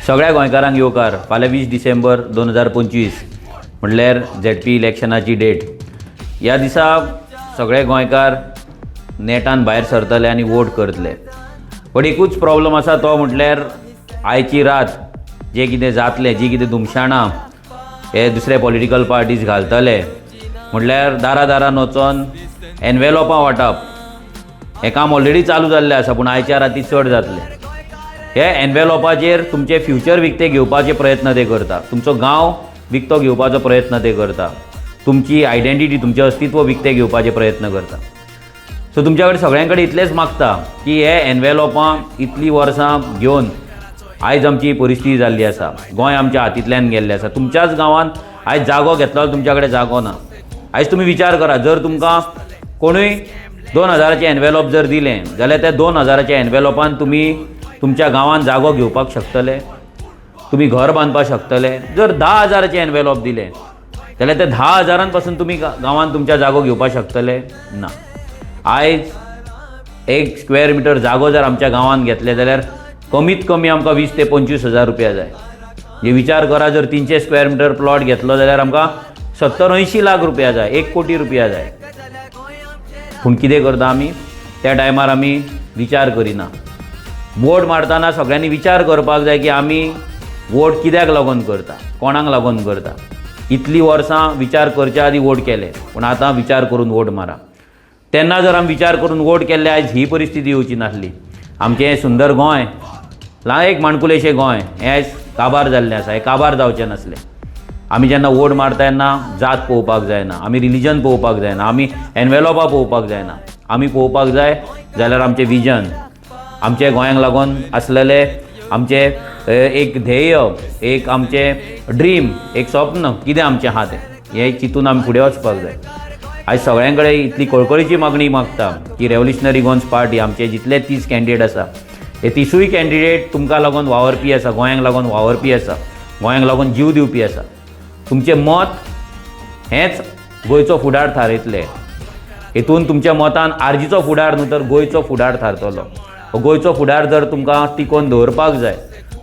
सगळ्या गोंयकारांक येवकार फाल्यां 20 डिसेंबर 2025 म्हटल्यार ZP इलेक्शनाची डेट. ह्या दिसा सगळे गोंयकार नेटान भायर सरतले आनी वोट करतले. पण एकूच प्रॉब्लम आसा तो म्हटल्यार आयची रात जे कितें जातलें, जी कितें दुमशाणां हे दुसरे पॉलिटिकल पार्टीज घालतले म्हटल्यार दारान वचोन एनवेलॉपां वांटप हें काम ऑलरेडी चालू जाल्लें आसा. पूण आयच्या राती चड जातलें. हे एनवेलॉपाचेर तुमचे फ्युचर विकते घेवपाचे प्रयत्न ते करता. तुमचो गांव विकतो घेवपाचो प्रयत्न ते करता. तुमची आयडेंटिटी, तुमचें अस्तित्व विकते घेवपाचे प्रयत्न करता. सो तुमच्या कडेन सगळ्यां कडेन इतलेंच मागता की हे एनवेलॉपां इतलीं वर्सां घेवन आयज आमची परिस्थिती जाल्ली आसा. गोंय आमच्या हातींतल्यान गेल्लें आसा. तुमच्याच गांवांत आयज जागो घेतलो तुमच्या कडेन जागो ना. आयज तुमी विचार करा, जर तुमकां कोणूय 2000चे एनवेलॉप जर दिलें जाल्यार त्या 2000च्या एनवेलॉपान तुमी तुमच्या गांवांत जागो घेवपाक शकतले, तुमी घर बांदपाक शकतले. जर 10,000चे एनवेलॉप दिले जाल्यार ते 10,000 पासून तुमी गांवांत तुमच्या जागो घेवपाक शकतले ना. आयज 1 स्क्वेअर मिटर जागो जर आमच्या गांवांत घेतले जाल्यार कमीत कमी आमकां 20 ते 25,000 रुपया जाय. हे विचार करा, जर 300 स्क्वेअर मिटर प्लॉट घेतलो जाल्यार आमकां 70-80 लाख रुपया जाय, 1 कोटी रुपया जाय. पूण कितें करता आमी? त्या टायमार आमी विचार करिना. वोट मारतना सगळ्यांनी विचार करपाक जाय की आमी वोट कित्याक लागून करता, कोणाक लागून करता. इतलीं वर्सां विचार करच्या आदी वोट केले, पूण आतां विचार करून वोट मारा. तेन्ना जर आमी विचार करून वोट केल्ले आयज ही परिस्थिती येवची नासली. आमचें हें सुंदर गोंय, एक माणकुलेशें गोंय हें आयज काबार जाल्लें आसा. हें काबार जावचें नासलें. आमी जेन्ना वोट मारता तेन्ना जात पळोवपाक जायना, आमी रिलीजन पळोवपाक जायना, आमी एनवेलॉपां पळोवपाक जायना. आमी पळोवपाक जाय जाल्यार आमचें विजन, आमचे गोंयांक लागून आसलेले आमचे एक ध्येय, एक आमचें ड्रीम, एक स्वप्न कितें आमचें आहा तें हें चिंतून आमी फुडें वचपाक जाय. आयज सगळ्यां कडेन इतली कळकळीची मागणी मागता की रेव्होल्युशनरी गोंस पार्टी आमचे जितले 30 कॅन्डिडेट आसा हे 30य कॅन्डिडेट तुमकां लागून वावरपी आसा, गोंयांक लागून वावरपी आसा, गोंयांक लागून जीव दिवपी आसा. तुमचें मत हेंच गोंयचो फुडार थारयतलें. हेतून तुमच्या मतान आरजीचो फुडार न्हू तर गोंयचो फुडार थारतलो. गोंयचो फुडार जर तुमकां टिकोवन दवरपाक जाय,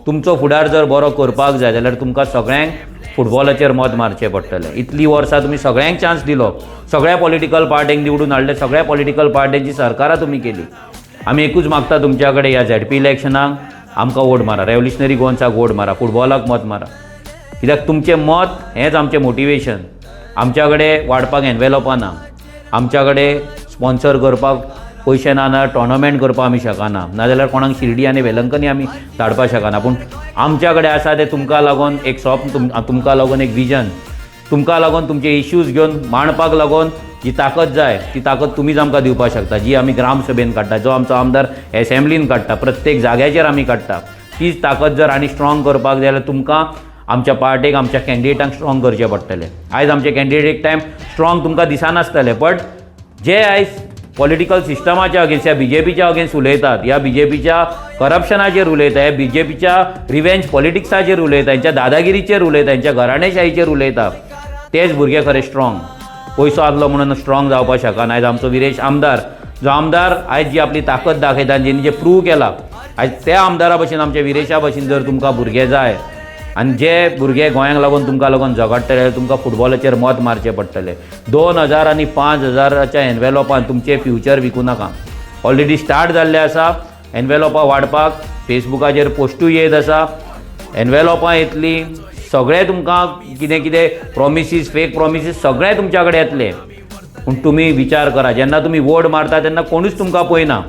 तुमचो फुडार जर बरो करपाक जाय जाल्यार तुमकां सगळ्यांक फुटबॉलाचेर मत मारचें पडटलें. इतलीं वर्सां तुमी सगळ्यांक चान्स दिलो, सगळ्या पॉलिटिकल पार्ट्यांक निवडून हाडले, सगळ्या पॉलिटिकल पार्ट्यांची सरकारां तुमी केली. आमी एकूच मागता तुमच्या कडेन ह्या ZP इलेक्शनाक आमकां वोट मारा, रेव्होल्युशनरी गोंसाक वोट मारा, फुटबॉलाक मत मारा. कित्याक तुमचें मत हेंच आमचें मोटिवेशन. आमच्या कडेन वाडपाक एनवेलॉपां ना, आमच्या कडेन स्पॉन्सर करपाक पयशे ना, टोर्नामेंट करपाक आमी शकना, नाजाल्यार कोणाक शिर्डी आनी वेलंकनी आमी धाडपाक शकना. पूण आमच्या कडेन आसा ते तुमकां लागून एक स्वप्न, तुमकां लागून एक विजन, तुमकां लागून तुमचे इश्यूज घेवन मांडपाक लागून जी ताकद जाय ती ताकद तुमीच आमकां दिवपाक शकता. जी आमी ग्रामसभेन काडटा, जो आमचो आमदार एसेंब्लीन काडटा, प्रत्येक जाग्याचेर आमी काडटा, तीच ताकद जर आनी स्ट्रॉंग करपाक जाय जाल्यार तुमकां आमच्या पार्टेक, आमच्या कॅन्डिडेटांक स्ट्रॉंग करचें पडटलें. आयज आमचे कॅन्डिडेट एक टायम स्ट्रॉंग तुमकां दिसनासतले, बट जे आयज पॉलिटिकल सिस्टमाच्या अगेन्स्ट, ह्या BJPच्या अगेन्स्ट उलयतात, ह्या BJPच्या करप्शनाचेर उलयता, ह्या BJPच्या रिवेंज पॉलिटिक्साचेर उलयता, हेंच्या दादागिरीचेर उलयता, हेंच्या घराणेशाहीचेर उलयता, तेच भुरगे खरे स्ट्रॉंग. पयसो आसलो म्हणून स्ट्रॉंग जावपाक शकना. आयज आमचो विरेश आमदार, जो आमदार आयज जी आपली ताकद दाखयता, जेणी जे प्रूव केला, आयज त्या आमदारा भशेन, आमच्या विरेशा भशेन जर तुमकां भुरगे जाय आनी जे भुरगे गोंयांक लागून तुमकां लागून झगडटले जाल्यार तुमकां फुटबॉलाचेर मत मारचें पडटलें. 2000 आनी 5000च्या एनवेलॉपान तुमचें फ्युचर विकूं नाका. ऑलरेडी स्टार्ट जाल्लें आसा एनवेलॉपां वाडपाक. फेसबुकाचेर पोस्टूय येत आसा, एनवेलॉपां येतलीं, सगळें तुमकां कितें कितें प्रॉमिसीस, फेक प्रॉमिसीस सगळें तुमच्या कडेन येतलें. पूण तुमी विचार करा, जेन्ना तुमी वोट मारता तेन्ना कोणूच तुमकां पळयना.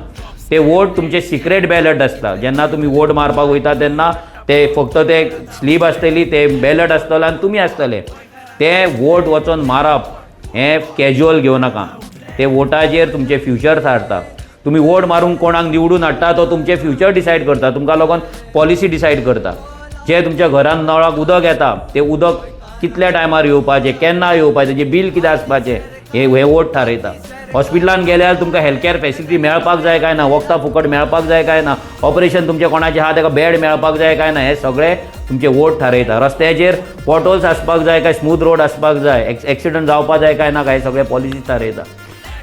ते वोट तुमचे सिक्रेट बॅलट आसता. जेन्ना तुमी वोट मारपाक वयता तेन्ना ते फक्त ते स्लीप आसतली, ते बॅलट आसतलो आनी तुमी आसतले. ते वोट वचोन मारप हें कॅज्युअल घेवं नाका. ते वोटाचेर तुमचें फ्युचर थारता. तुमी वोट मारून कोणाक निवडून हाडटा तो तुमचें फ्युचर डिसायड करता, तुमकां लागून पॉलिसी डिसायड करता. जे तुमच्या घरान नळाक उदक येता तें उदक कितल्या टायमार येवपाचें, केन्ना येवपाचें, तेजें बील कितें आसपाचें हे वोट थारयता. हॉस्पिटलान गेल्यार तुमकां हेल्थ कॅर फेसिलिटी मेळपाक जाय काय ना, वखदां फुकट मेळपाक जाय काय ना, ऑपरेशन तुमचें कोणाचें आहा ताका बेड मेळपाक जाय काय ना, हें सगळें तुमचें वोट थारयता. रस्त्याचेर पॉटहोल्स आसपाक जाय काय, स्मूथ रोड आसपाक जाय, एक्सिडंट जावपाक जाय काय ना, हें सगळें पॉलिसी थारयता.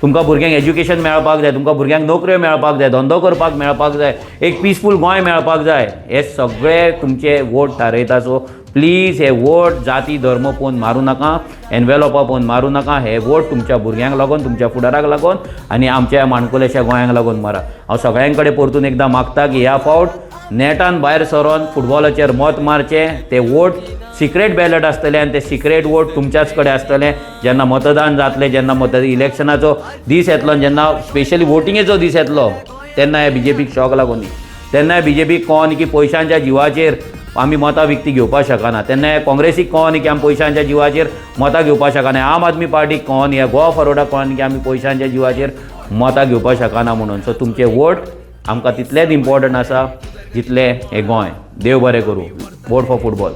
तुमकां भुरग्यांक एज्युकेशन मेळपाक जाय, तुमकां भुरग्यांक नोकऱ्यो मेळपाक जाय, धंदो करपाक मेळपाक जाय, एक पीसफूल गोंय मेळपाक जाय, हे सगळे तुमचे वोट थारयता. सो प्लीज हे वोट जाती धर्म पळोवन मारूं नाका, एनवेलॉपा पळोवन मारूं नाका. हे वोट तुमच्या भुरग्यांक लागून, तुमच्या फुडाराक लागून आनी आमच्या माणकुलेच्या गोंयांक लागून मारा. हांव सगळ्यां कडेन परतून एकदां मागता की ह्या फावट नेटान भायर सरोन फुटबॉलाचेर मत मारचें. ते वोट सिक्रेट बॅलट आसतलें आनी ते सिक्रेट वोट तुमच्याच कडेन आसतलें. जेन्ना मतदान जातलें, जेन्ना इलेक्शनाचो दीस येतलो, जेन्ना स्पेशली वोटिंगेचो दीस येतलो, तेन्ना हे BJPक शॉक लागून तेन्ना BJPक कळोन की पयशांच्या जिवाचेर आमी मतां विकती घेवपाक शकना. तेन्ना काँग्रेसीक कळोन की आमी पयशांच्या जिवाचेर मतां घेवपाक शकना. आम आदमी पार्टीक कळोन, ह्या गोवा फॉरवर्डाक कळोन की आमी पयशांच्या जिवाचेर मतां घेवपाक शकना म्हणून. सो तुमचे वोट आमकां तितलेच इम्पॉर्टंट आसा जितले हे गोंय. देव बरें करूं. Vote for football.